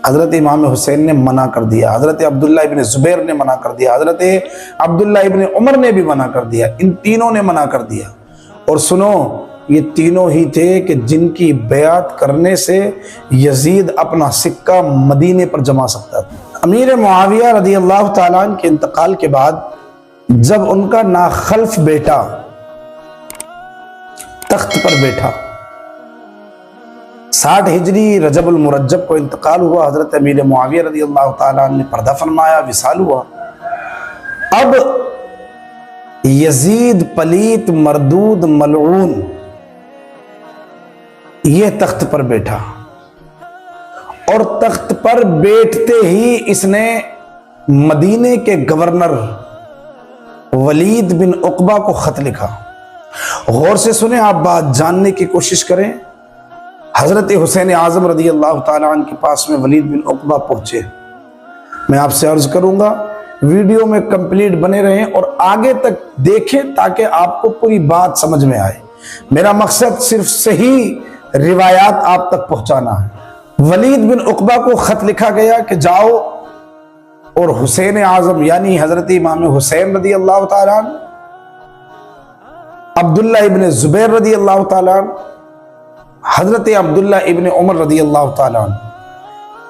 حضرت امام حسین نے منع کر دیا، حضرت عبداللہ ابن زبیر نے منع کر دیا، حضرت عبداللہ ابن عمر نے بھی منع کر دیا، ان تینوں نے منع کر دیا۔ اور سنو، یہ تینوں ہی تھے کہ جن کی بیعت کرنے سے یزید اپنا سکہ مدینے پر جما سکتا تھا۔ امیر معاویہ رضی اللہ تعالیٰ عنہ کے انتقال کے بعد جب ان کا ناخلف بیٹا تخت پر بیٹھا، 60 ہجری رجب المرجب کو انتقال ہوا، حضرت امیر معاویہ رضی اللہ تعالیٰ عنہ نے پردہ فرمایا، وصال ہوا۔ اب یزید پلیت مردود ملعون یہ تخت پر بیٹھا، اور تخت پر بیٹھتے ہی اس نے مدینے کے گورنر ولید بن عقبہ کو خط لکھا۔ غور سے سنیں، آپ بات جاننے کی کوشش کریں۔ حضرت حسین اعظم رضی اللہ تعالیٰ عنہ کے پاس میں ولید بن عقبہ پہنچے۔ میں آپ سے عرض کروں گا ویڈیو میں کمپلیٹ بنے رہیں اور آگے تک دیکھیں تاکہ آپ کو پوری بات سمجھ میں آئے۔ میرا مقصد صرف صحیح روایات آپ تک پہنچانا ہے۔ ولید بن عقبہ کو خط لکھا گیا کہ جاؤ اور حسین اعظم یعنی حضرت امام حسین رضی اللہ تعالیٰ عنہ، عبداللہ ابن زبیر رضی اللہ تعالیٰ عنہ، حضرت عبداللہ ابن عمر رضی اللہ تعالیٰ عنہ،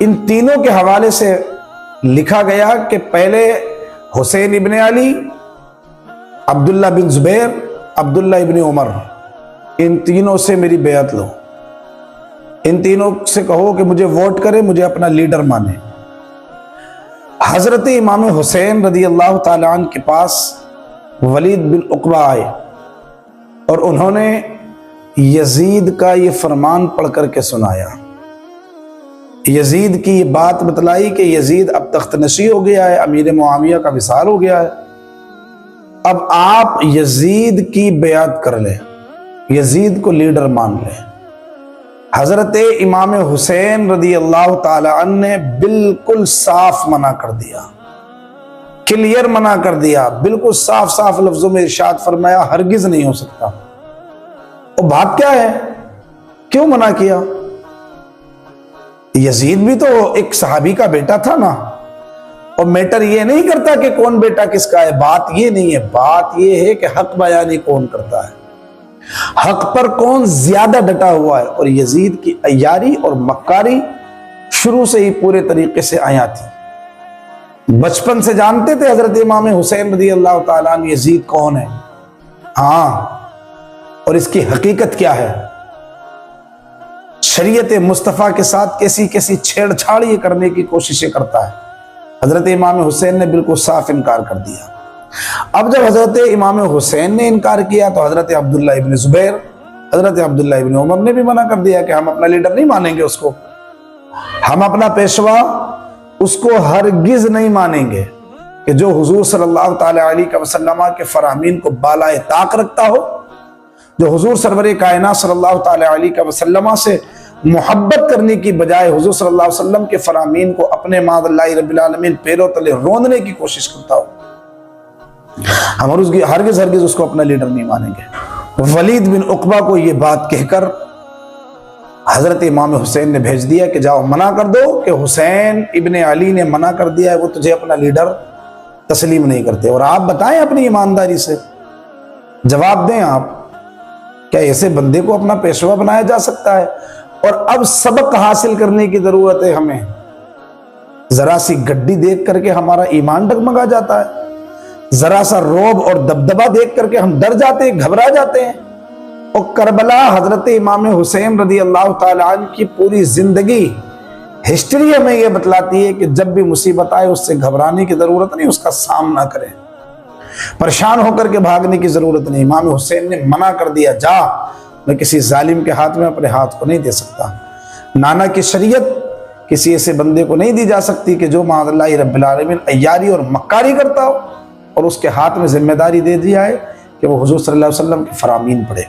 ان تینوں کے حوالے سے لکھا گیا کہ پہلے حسین ابن علی، عبداللہ بن زبیر، عبداللہ ابن عمر، ان تینوں سے میری بیعت لو، ان تینوں سے کہو کہ مجھے ووٹ کرے، مجھے اپنا لیڈر مانے۔ حضرت امام حسین رضی اللہ تعالیٰ عنہ کے پاس ولید بن عقبہ آئے اور انہوں نے یزید کا یہ فرمان پڑھ کر کے سنایا، یزید کی یہ بات بتلائی کہ یزید اب تخت نشین ہو گیا ہے، امیر معاویہ کا وصال ہو گیا ہے، اب آپ یزید کی بیعت کر لیں، یزید کو لیڈر مان لیں۔ حضرت امام حسین رضی اللہ تعالی عنہ نے بالکل صاف منع کر دیا، کلیئر منع کر دیا، بالکل صاف صاف لفظوں میں ارشاد فرمایا ہرگز نہیں ہو سکتا۔ اور بات کیا ہے، کیوں منع کیا؟ یزید بھی تو ایک صحابی کا بیٹا تھا نا، اور میٹر یہ نہیں کرتا کہ کون بیٹا کس کا ہے، بات یہ نہیں ہے، بات یہ ہے کہ حق بیانی کون کرتا ہے، حق پر کون زیادہ ڈٹا ہوا ہے۔ اور یزید کی عیاری اور مکاری شروع سے ہی پورے طریقے سے آیا تھی، بچپن سے جانتے تھے حضرت امام حسین رضی اللہ تعالیٰ عنہ یزید کون ہے، ہاں، اور اس کی حقیقت کیا ہے، شریعت مصطفیٰ کے ساتھ کیسی کیسی چھیڑ چھاڑ یہ کرنے کی کوششیں کرتا ہے۔ حضرت امام حسین نے بالکل صاف انکار کر دیا۔ اب جب حضرت امام حسین نے انکار کیا تو حضرت عبداللہ ابن زبیر، حضرت عبداللہ ابن عمر نے بھی منع کر دیا کہ ہم اپنا لیڈر نہیں مانیں گے، اس کو ہم اپنا پیشوا اس کو ہرگز نہیں مانیں گے کہ جو حضور صلی اللہ تعالی علیہ وسلم کے فرامین کو بالائے طاق رکھتا ہو، جو حضور سرور کائنات صلی اللہ تعالی علیہ وسلم سے محبت کرنے کی بجائے حضور صلی اللہ علیہ وسلم کے فرامین کو اپنے معاذ اللہ رب العالمین پیروں تلے روندنے کی کوشش کرتا ہو، ہم ہرگز اس کو اپنا لیڈر نہیں مانیں گے۔ ولید بن عقبہ کو یہ بات کہہ کر حضرت امام حسین نے بھیج دیا کہ جاؤ منع کر دو کہ حسین ابن علی نے منع کر دیا ہے، وہ تجھے اپنا لیڈر تسلیم نہیں کرتے۔ اور آپ بتائیں اپنی ایمانداری سے، جواب دیں، آپ کیا ایسے بندے کو اپنا پیشوا بنایا جا سکتا ہے؟ اور اب سبق حاصل کرنے کی ضرورت ہے ہمیں، ذرا سی گڈی دیکھ کر کے ہمارا ایمان ڈگمگا جاتا ہے، ذرا سا روب اور دبدبا دیکھ کر کے ہم ڈر جاتے ہیں، گھبرا جاتے ہیں۔ اور کربلا حضرت امام حسین رضی اللہ تعالی عنہ کی پوری زندگی ہسٹری ہمیں یہ بتلاتی ہے کہ جب بھی مصیبت آئے اس سے گھبرانے کی ضرورت نہیں، اس کا سامنا کریں، پریشان ہو کر کے بھاگنے کی ضرورت نہیں۔ امام حسین نے منع کر دیا، جا، میں کسی ظالم کے ہاتھ میں اپنے ہاتھ کو نہیں دے سکتا۔ نانا کی شریعت کسی ایسے بندے کو نہیں دی جا سکتی کہ جو معاذ اللہ رب العالمین عیاری اور مکاری کرتا ہو اور اس کے ہاتھ میں ذمہ داری دے دی جائے کہ وہ حضور صلی اللہ علیہ وسلم کے فرامین پڑھے۔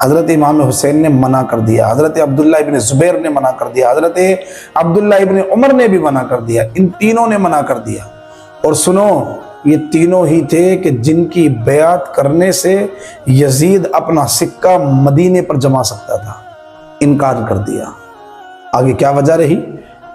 حضرت امام حسین نے منع کر دیا، حضرت عبداللہ ابن زبیر نے منع کر دیا، حضرت عبداللہ ابن عمر نے بھی منع کر دیا، ان تینوں نے منع کر دیا۔ اور سنو، یہ تینوں ہی تھے کہ جن کی بیعت کرنے سے یزید اپنا سکہ مدینے پر جما سکتا تھا، انکار کر دیا۔ آگے کیا وجہ رہی